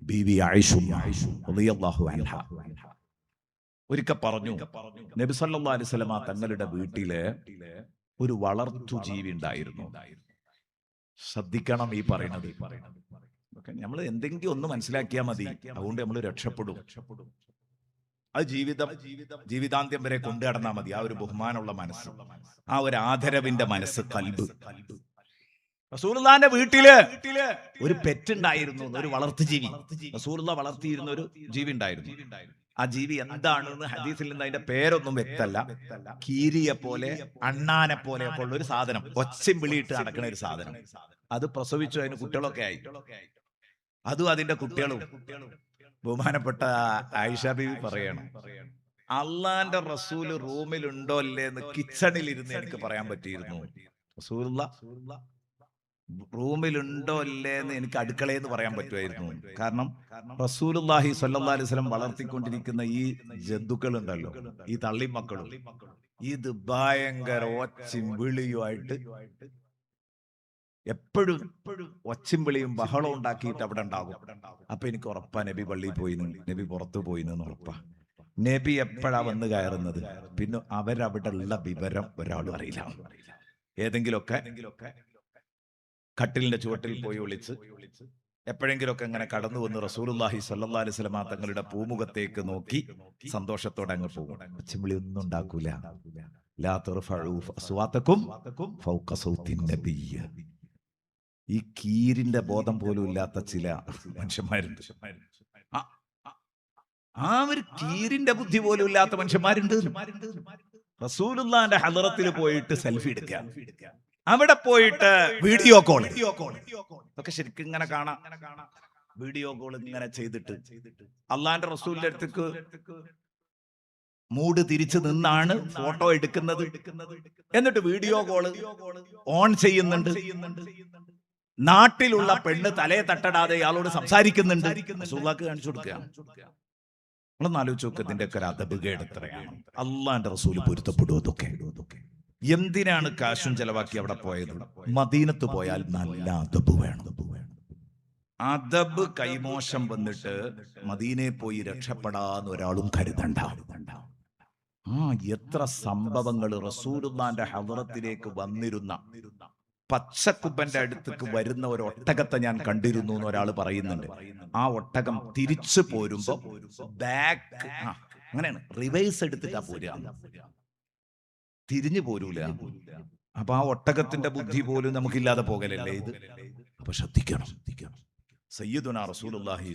ബീവി ആയിഷ റളിയല്ലാഹു അൻഹ ഒരിക്കൽ പറഞ്ഞു, നബി സല്ലല്ലാഹു അലൈഹി വസല്ലമ തങ്ങളുടെ വീട്ടില് ഒരു വളർത്തു ജീവി ഉണ്ടായിരുന്നു. ശ്രദ്ധിക്കണം ഈ പറയുന്നത്. നമ്മൾ എന്തെങ്കിലും ഒന്ന് മനസ്സിലാക്കിയാൽ മതി, അതുകൊണ്ട് നമ്മൾ രക്ഷപ്പെടും. അത് ജീവിതാന്ത്യം വരെ കൊണ്ടു നടന്നാൽ മതി. ആ ഒരു ബഹുമാനമുള്ള മനസ്സ്, ആ ഒരു ആദരവിന്റെ മനസ്സ്, കൽബ്. റസൂലുള്ളാഹിന്റെ വീട്ടില് ഒരു പെറ്റ് ഉണ്ടായിരുന്നു, ഒരു വളർത്തു ജീവി. റസൂലുള്ളാഹി വളർത്തിയിരുന്ന ഒരു ജീവി ഉണ്ടായിരുന്നു. ആ ജീവി എന്താണെന്ന് ഹദീസിൽ നിന്ന് അതിന്റെ പേരൊന്നും വ്യക്തമല്ല. കീരിയെ പോലെ, അണ്ണാനെ പോലെയൊക്കെ ഉള്ള ഒരു സാധനം, ഒച്ചയും വിളിയിട്ട് നടക്കുന്ന ഒരു സാധനം. അത് പ്രസവിച്ചു, അതിന് കുട്ടികളൊക്കെ ആയി. അതും അതിന്റെ കുട്ടികളും. ബഹുമാനപ്പെട്ട ആയിഷ ബീവി പറയണം, അള്ളാന്റെ റസൂല് റൂമിലുണ്ടോ അല്ലേ എന്ന് കിച്ചണിൽ ഇരുന്ന് എനിക്ക് പറയാൻ പറ്റിയിരുന്നു. റസൂലുള്ളാഹി റൂമിലുണ്ടോ അല്ലേ എന്ന് എനിക്ക് അടുക്കളയിൽ നിന്ന് പറയാൻ പറ്റുമായിരുന്നു. കാരണം റസൂലുള്ളാഹി സ്വല്ലല്ലാഹു അലൈഹി വസല്ലം വളർത്തിക്കൊണ്ടിരിക്കുന്ന ഈ ജന്തുക്കൾ ഉണ്ടല്ലോ, ഈ തള്ളിമക്കളും, ഇത് ഭയങ്കര ഒച്ചയും വിളിയുമായിട്ട് എപ്പോഴും ഒച്ചയും വിളിയും ബഹളം ഉണ്ടാക്കിയിട്ട് അവിടെ ഉണ്ടാകും. അപ്പൊ എനിക്ക് ഉറപ്പാ നബി പള്ളിയിൽ പോയിന്ന്, നബി പുറത്തു പോയിന്ന് ഉറപ്പാ. നബി എപ്പോഴാ വന്ന് കയറുന്നത്? പിന്നെ അവരവിടെ ഉള്ള വിവരം ഒരാളും അറിയില്ല. ഏതെങ്കിലുമൊക്കെ കട്ടിലിന്റെ ചുവട്ടിൽ പോയി ഒളിച്ച് എപ്പോഴെങ്കിലുമൊക്കെ ഇങ്ങനെ കടന്നു വന്ന് റസൂലുള്ളാഹി സ്വല്ലല്ലാഹു അലൈഹി വസല്ലമ തങ്ങളുടെ പൂമുഖത്തേക്ക് നോക്കി സന്തോഷത്തോടെ അങ്ങ് പോകും. ഒച്ചവിളി ഒന്നും ഉണ്ടാക്കൂല. ലാ തർഫഉ അസ്വാതകും ഫൗക സൗത്തിൻ നബിയ്യ. ഈ കീരിന്റെ ബോധം പോലും ഇല്ലാത്ത ചില മനുഷ്യന്മാരുണ്ട്. ആ ഒരു കീരിന്റെ ബുദ്ധി പോലും ഇല്ലാത്ത മനുഷ്യന്മാരുണ്ട്. റസൂലുള്ളാഹിന്റെ ഹളറത്തിൽ പോയിട്ട് സെൽഫി എടുക്കുക, അവിടെ പോയിട്ട് വീഡിയോ കോൾ, ഒക്കെ ശരിക്കും ഇങ്ങനെ കാണാം. വീഡിയോ കോൾ ഇങ്ങനെ ചെയ്തിട്ട് അള്ളാന്റെ റസൂലിന്റെ അടുത്തേക്ക് മൂഡ് തിരിച്ചു നിന്നാണ് ഫോട്ടോ എടുക്കുന്നത്. എന്നിട്ട് വീഡിയോ കോള് ഓൺ ചെയ്യുന്നുണ്ട്. നാട്ടിലുള്ള പെണ്ണ് തലയെ തട്ടടാതെ ഇയാളോട് സംസാരിക്കുന്നുണ്ട്. റസൂലുള്ളാഹിക്ക് കാണിച്ചു കൊടുക്കുക. നമ്മളൊന്ന് ആലോചിച്ച് നോക്ക്, ഇതിന്റെ ഒക്കെ ഒരു അദബ് എത്രയാണ്. അള്ളാന്റെ റസൂല് പൊരുത്തപ്പെടും. അതൊക്കെ എന്തിനാണ് കാശും ചെലവാക്കി അവിടെ പോയത്? മദീനത്ത് പോയാൽ നല്ല അദബ് വേണം. അദബ് കൈമോശം വന്നിട്ട് മദീനയിൽ പോയി രക്ഷപ്പെടാന്ന് ഒരാളും കരുതണ്ട. എത്ര സംഭവങ്ങൾ റസൂലുള്ളാഹിന്റെ ഹളറത്തിലേക്ക് വന്നിരുന്ന പച്ചക്കുപ്പന്റെ അടുത്തേക്ക് വരുന്ന ഒരു ഒട്ടകത്തെ ഞാൻ കണ്ടിരുന്നു എന്ന് ഒരാൾ പറയുന്നുണ്ട്. ആ ഒട്ടകം തിരിച്ചു പോരുമ്പോ ബാക്ക് അങ്ങനെയാണ്, റിവേഴ്സ് എടുത്തിട്ടാ പോരുക, തിരിഞ്ഞു പോരൂല. അപ്പൊ ആ ഒട്ടകത്തിന്റെ ബുദ്ധി പോലും നമുക്കില്ലാതെ പോകലല്ലേ ഇത്? അപ്പൊ ശ്രദ്ധിക്കണം. സയ്യിദുനാ റസൂലുള്ളാഹി